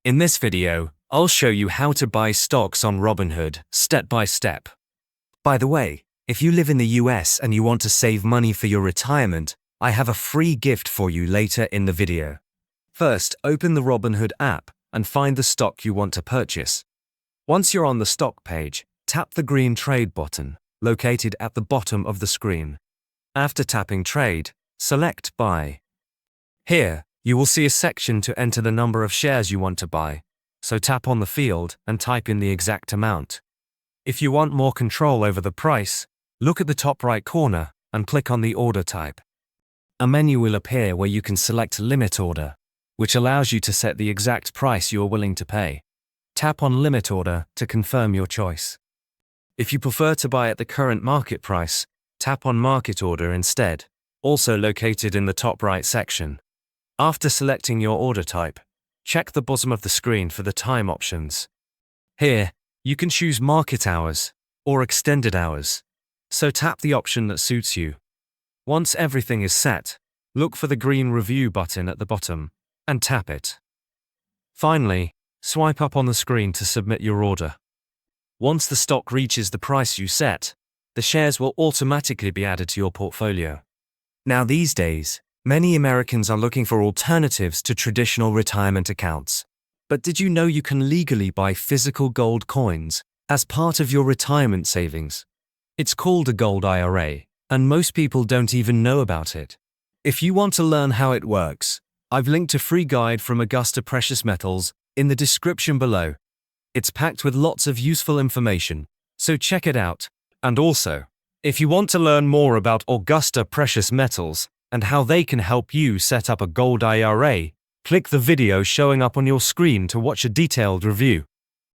In this video, I'll show you how to buy stocks on Robinhood, step by step. By the way, if you live in the US and you want to save money for your retirement, I have a free gift for you later in the video. First, open the Robinhood app and find the stock you want to purchase. Once you're on the stock page, tap the green trade button, located at the bottom of the screen. After tapping trade, select buy. Here, you will see a section to enter the number of shares you want to buy, so tap on the field and type in the exact amount. If you want more control over the price, look at the top right corner and click on the order type. A menu will appear where you can select limit order, which allows you to set the exact price you are willing to pay. Tap on limit order to confirm your choice. If you prefer to buy at the current market price, tap on market order instead, also located in the top right section. After selecting your order type, check the bottom of the screen for the time options. Here, you can choose market hours or extended hours, so tap the option that suits you. Once everything is set, look for the green review button at the bottom and tap it. Finally, swipe up on the screen to submit your order. Once the stock reaches the price you set, the shares will automatically be added to your portfolio. Now these days, many Americans are looking for alternatives to traditional retirement accounts. But did you know you can legally buy physical gold coins as part of your retirement savings? It's called a gold IRA, and most people don't even know about it. If you want to learn how it works, I've linked a free guide from Augusta Precious Metals in the description below. It's packed with lots of useful information, so check it out. And also, if you want to learn more about Augusta Precious Metals and how they can help you set up a gold IRA, click the video showing up on your screen to watch a detailed review.